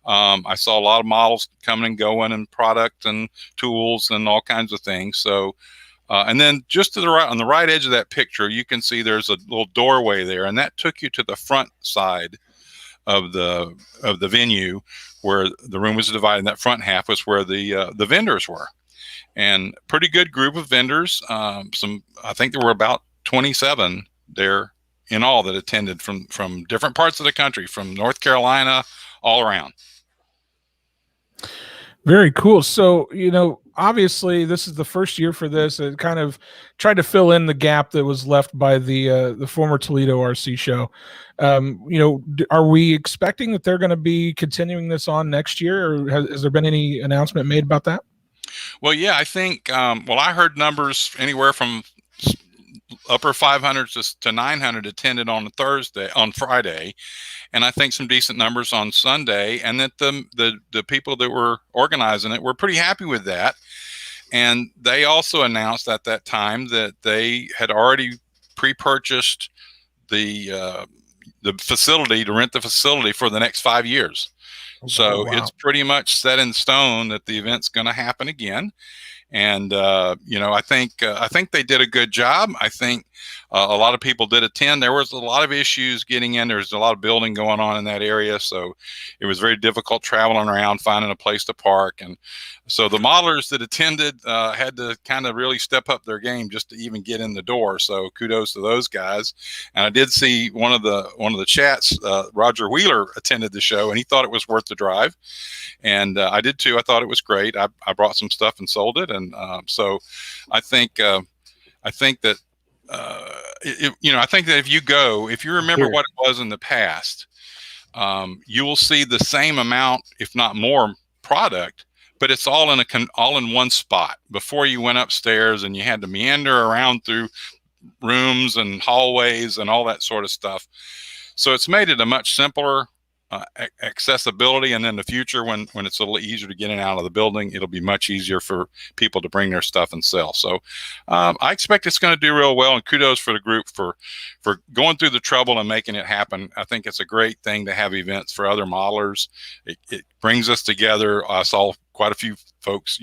Speaker 5: I saw a lot of models coming and going, and product and tools and all kinds of things. So, and then just to the right, on the right edge of that picture, you can see there's a little doorway there, and that took you to the front side of the venue, where the room was divided. And that front half was where the vendors were, and pretty good group of vendors. I think there were about 27 there in all that attended from different parts of the country, from North Carolina, all around.
Speaker 1: Very cool. So, obviously this is the first year for this. It kind of tried to fill in the gap that was left by the former Toledo RC show. Are we expecting that they're going to be continuing this on next year, or has there been any announcement made about that?
Speaker 5: Well, yeah, I think, I heard numbers anywhere from upper 500s to 900 attended on Friday. And I think some decent numbers on Sunday, and that the people that were organizing it were pretty happy with that. And they also announced at that time that they had already pre-purchased the facility, to rent the facility for the next 5 years. So wow. It's pretty much set in stone that the event's going to happen again. And I think they did a good job. I think a lot of people did attend. There was a lot of issues getting in. There's a lot of building going on in that area, so it was very difficult traveling around, finding a place to park. And so the modelers that attended had to kind of really step up their game just to even get in the door. So kudos to those guys. And I did see one of the chats. Roger Wheeler attended the show, and he thought it was worth the drive. And I did too. I thought it was great. I brought some stuff and sold it. And so I think that if you remember what it was in the past, you will see the same amount, if not more, product, but it's all in one spot. Before, you went upstairs and you had to meander around through rooms and hallways and all that sort of stuff. So it's made it a much simpler accessibility, and in the future, when it's a little easier to get in and out of the building, it'll be much easier for people to bring their stuff and sell. So I expect it's going to do real well, and kudos for the group for going through the trouble and making it happen. I think it's a great thing to have events for other modelers. It brings us together. I saw quite a few folks,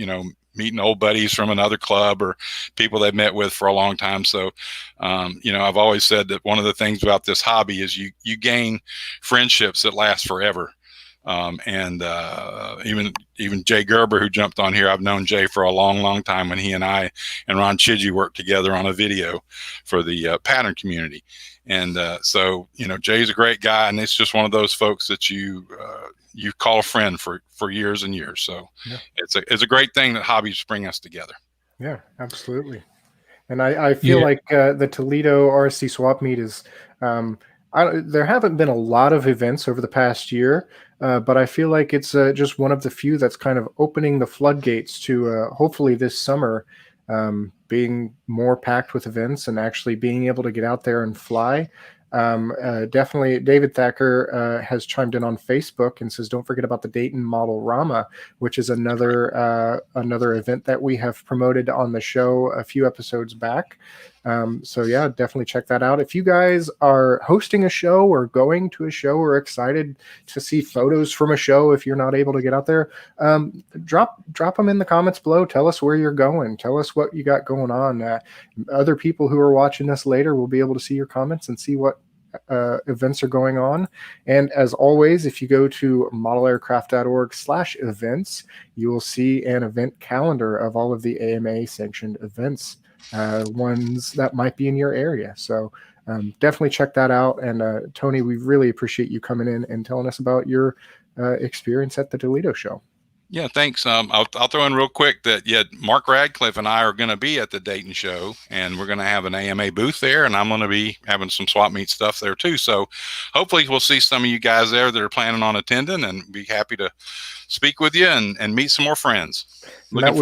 Speaker 5: meeting old buddies from another club or people they've met with for a long time. So, I've always said that one of the things about this hobby is you gain friendships that last forever. Even Jay Gerber, who jumped on here, I've known Jay for a long, long time when he and I and Ron Chidgey worked together on a video for the pattern community. And so, Jay's a great guy, and it's just one of those folks that you call a friend for years and years. So yeah. It's a great thing that hobbies bring us together.
Speaker 2: Yeah, absolutely. And I feel like the Toledo RC swap meet is, there haven't been a lot of events over the past year, but I feel like it's just one of the few that's kind of opening the floodgates to hopefully this summer being more packed with events and actually being able to get out there and fly. Definitely, David Thacker has chimed in on Facebook and says, "Don't forget about the Dayton Model Rama, which is another event that we have promoted on the show a few episodes back." So yeah, definitely check that out. If you guys are hosting a show or going to a show or excited to see photos from a show, if you're not able to get out there, drop them in the comments below. Tell us where you're going. Tell us what you got going on. Other people who are watching this later will be able to see your comments and see what events are going on. And as always, if you go to modelaircraft.org/events, you will see an event calendar of all of the AMA sanctioned events, ones that might be in your area. So definitely check that out. And Tony, we really appreciate you coming in and telling us about your experience at the Toledo show.
Speaker 5: Yeah, thanks. I'll throw in real quick that Mark Radcliffe and I are going to be at the Dayton show, and we're going to have an AMA booth there, and I'm going to be having some swap meet stuff there too. So hopefully we'll see some of you guys there that are planning on attending, and be happy to speak with you and meet some more friends.
Speaker 2: That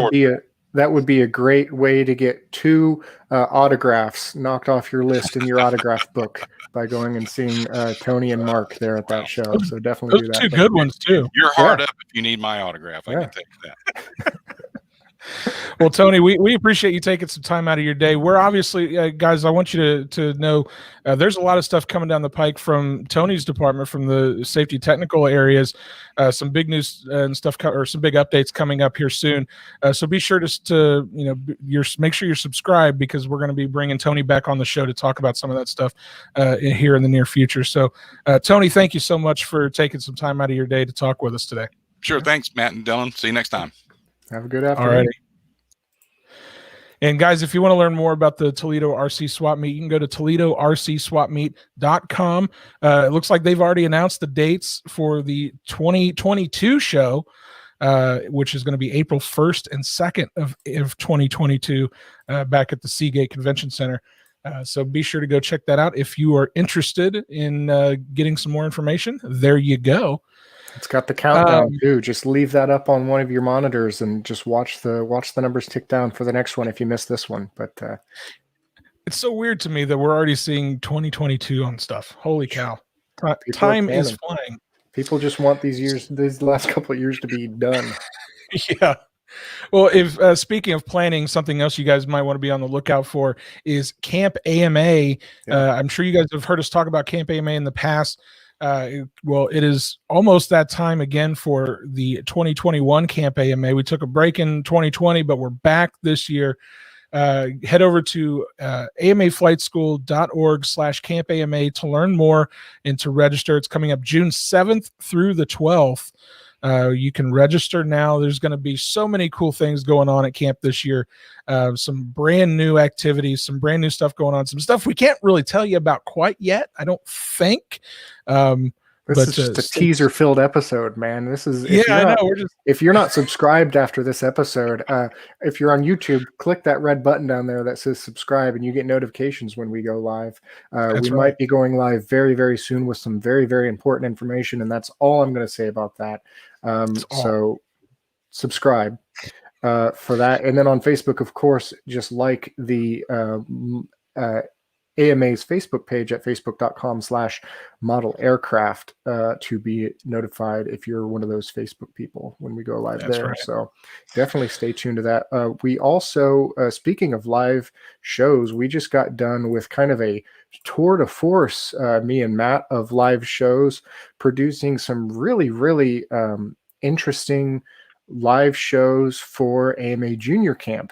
Speaker 2: would be a great way to get 2 autographs knocked off your list in your autograph book by going and seeing Tony and Mark there at that show. So definitely do that.
Speaker 1: 2 good ones too.
Speaker 5: You're hard up if you need my autograph. I can take that.
Speaker 1: Well, Tony, we appreciate you taking some time out of your day. We're obviously, guys, I want you to know there's a lot of stuff coming down the pike from Tony's department, from the safety technical areas, some big news and stuff, or some big updates coming up here soon. So be sure to make sure you're subscribed, because we're going to be bringing Tony back on the show to talk about some of that stuff here in the near future. So, Tony, thank you so much for taking some time out of your day to talk with us today.
Speaker 5: Sure. Thanks, Matt and Dylan. See you next time.
Speaker 2: Have a good afternoon.
Speaker 1: All right. And guys, if you want to learn more about the Toledo RC Swap Meet, you can go to ToledoRCSwapMeet.com. It looks like they've already announced the dates for the 2022 show, which is going to be April 1st and 2nd of 2022 back at the Seagate Convention Center. So be sure to go check that out. If you are interested in getting some more information, there you go.
Speaker 2: It's got the countdown too. Just leave that up on one of your monitors and just watch the numbers tick down for the next one if you miss this one. But
Speaker 1: it's so weird to me that we're already seeing 2022 on stuff. Holy cow. Time is flying.
Speaker 2: People just want these last couple of years to be done.
Speaker 1: Yeah. Well, if speaking of planning, something else you guys might want to be on the lookout for is Camp AMA. Yeah. I'm sure you guys have heard us talk about Camp AMA in the past. Well, it is almost that time again for the 2021 Camp AMA. We took a break in 2020, but we're back this year. Head over to amaflightschool.org/Camp AMA to learn more and to register. It's coming up June 7th through the 12th. You can register now. There's going to be so many cool things going on at camp this year. Some brand new activities, some brand new stuff going on, some stuff we can't really tell you about quite yet, I don't think.
Speaker 2: This is just a teaser-filled episode, man. This is
Speaker 1: I know.
Speaker 2: If you're not subscribed after this episode, if you're on YouTube, click that red button down there that says subscribe, and you get notifications when we go live. We might be going live very, very soon with some very, very important information, and that's all I'm going to say about that. So subscribe for that. And then on Facebook, of course, just like the AMA's Facebook page at facebook.com/modelaircraft to be notified if you're one of those Facebook people when we go live. That's there. Right. So definitely stay tuned to that. We also, speaking of live shows, we just got done with kind of a tour de force, me and Matt, of live shows, producing some really, really interesting live shows for AMA Junior Camp,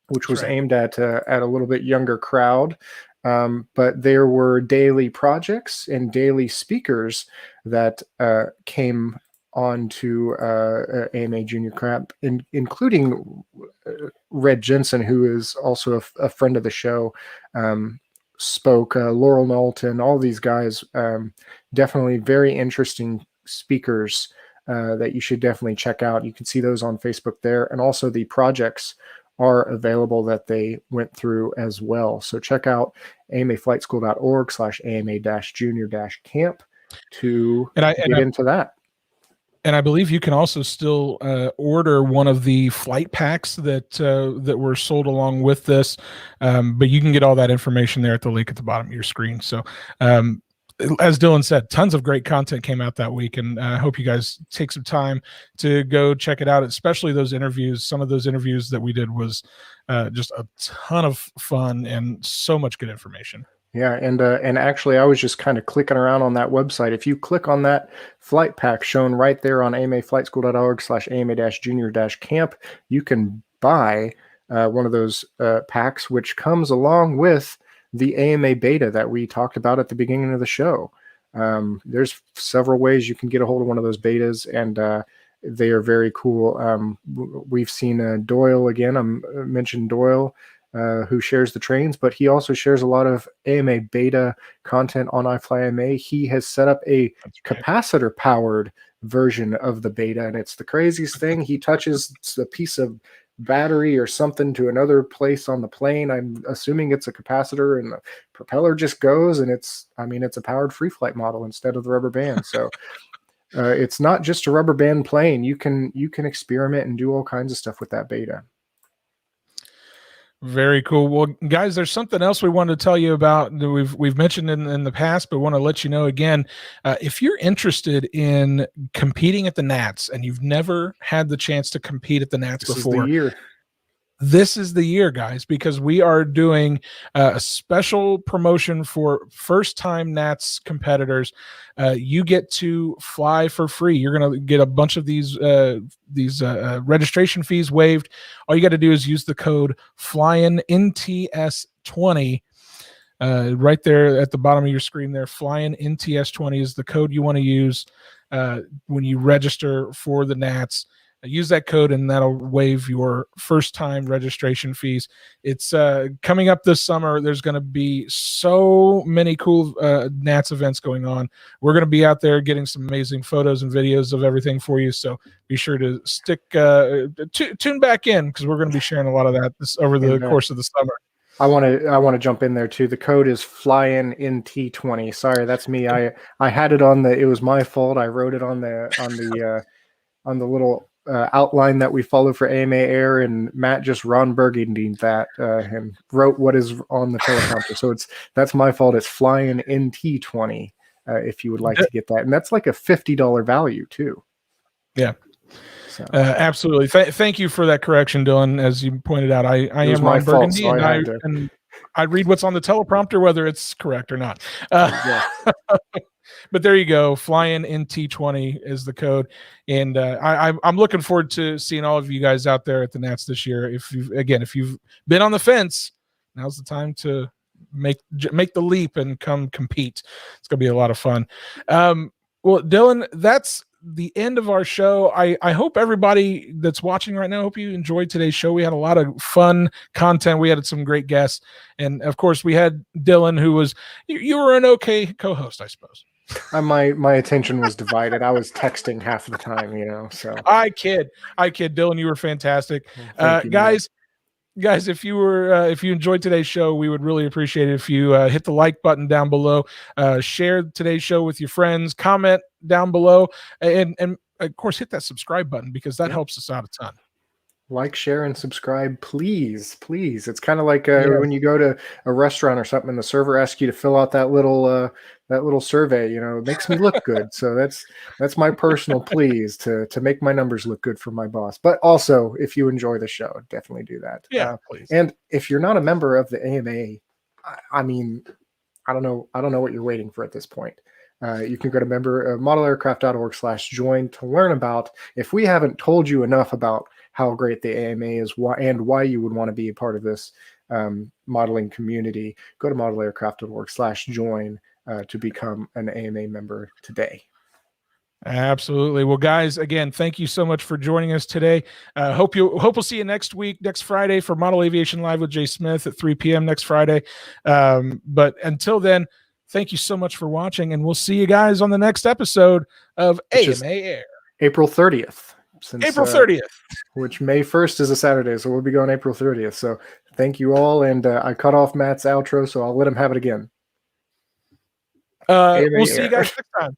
Speaker 2: which was aimed at a little bit younger crowd. But there were daily projects and daily speakers that came on to AMA Junior Camp, including Red Jensen, who is also a friend of the show, spoke, Laurel Knowlton, all these guys, definitely very interesting speakers that you should definitely check out. You can see those on Facebook there, and also the projects are available that they went through as well. So check out amaflightschool.org/AMA-junior-camp to get into that.
Speaker 1: And I believe you can also still order one of the flight packs that were sold along with this, but you can get all that information there at the link at the bottom of your screen. So as Dylan said, tons of great content came out that week, and I hope you guys take some time to go check it out, especially those interviews. Some of those interviews that we did was just a ton of fun and so much good information.
Speaker 2: Yeah, and actually, I was just kind of clicking around on that website. If you click on that flight pack shown right there on amaflightschool.org/ama-junior-camp, you can buy one of those packs, which comes along with the AMA beta that we talked about at the beginning of the show. There's several ways you can get a hold of one of those betas, and they are very cool. We've seen Doyle again. I mentioned Doyle, who shares the trains, but he also shares a lot of AMA beta content on iflyama. He has set up a capacitor-powered version of the beta, and it's the craziest thing. He touches a piece of battery or something to another place on the plane. I'm assuming it's a capacitor, and the propeller just goes, and it's a powered free flight model instead of the rubber band. So it's not just a rubber band plane. You can experiment and do all kinds of stuff with that beta.
Speaker 1: Very cool. Well, guys, there's something else we wanted to tell you about that we've mentioned in the past, but want to let you know again. If you're interested in competing at the Nats and you've never had the chance to compete at the Nats before, this is the year, guys, because we are doing a special promotion for first-time Nats competitors. You get to fly for free. You're going to get a bunch of these registration fees waived. All you got to do is use the code FlyingNTS20 right there at the bottom of your screen there. FlyingNTS20 is the code you want to use when you register for the Nats. Use that code and that'll waive your first time registration fees. It's coming up this summer. There's going to be so many cool Nats events going on. We're going to be out there getting some amazing photos and videos of everything for you. So be sure to tune back in, because we're going to be sharing a lot of that over the course of the summer.
Speaker 2: I want to jump in there too. The code is FlyingNT20. Sorry, that's me. I had it on it was my fault. I wrote it on the little outline that we follow for AMA Air, and Matt just Ron Burgundy that and wrote what is on the teleprompter. So that's my fault. It's FlyingNT20 if you would like to get that, and that's like a $50 value too.
Speaker 1: Yeah. So. Absolutely. Thank you for that correction, Dylan. As you pointed out, I am Ron Burgundy, and I read what's on the teleprompter, whether it's correct or not. But there you go. FlyingNT20 is the code, and I'm looking forward to seeing all of you guys out there at the Nats this year. If you've been on the fence, now's the time to make the leap and come compete. It's gonna be a lot of fun. Well, Dylan, that's the end of our show. I hope everybody that's watching right now, I hope you enjoyed today's show. We had a lot of fun content. We had some great guests, and of course we had Dylan, who was you were an okay co-host, I suppose.
Speaker 2: My attention was divided. I was texting half the time, so
Speaker 1: I kid. Dylan, you were fantastic. Well, guys, if you enjoyed today's show, we would really appreciate it if you hit the like button down below, share today's show with your friends, comment down below, and of course hit that subscribe button, because that helps us out a ton.
Speaker 2: Like, share, and subscribe, please. It's kind of like when you go to a restaurant or something, and the server asks you to fill out that little survey. It makes me look good. So that's my personal please to make my numbers look good for my boss. But also, if you enjoy the show, definitely do that.
Speaker 1: Yeah, please.
Speaker 2: And if you're not a member of the AMA, I don't know what you're waiting for at this point. You can go to modelaircraft.org/join to learn about, if we haven't told you enough about how great the AMA is and why you would want to be a part of this modeling community, go to modelaircraft.org/join to become an AMA member today.
Speaker 1: Absolutely. Well, guys, again, thank you so much for joining us today. Hope we'll see you next week, next Friday, for Model Aviation Live with Jay Smith at 3 p.m. next Friday. But until then, thank you so much for watching, and we'll see you guys on the next episode of AMA Air.
Speaker 2: April 30th.
Speaker 1: April 30th.
Speaker 2: Which May 1st is a Saturday, so we'll be going April 30th. So thank you all, and I cut off Matt's outro, so I'll let him have it again.
Speaker 1: We'll see you guys next time.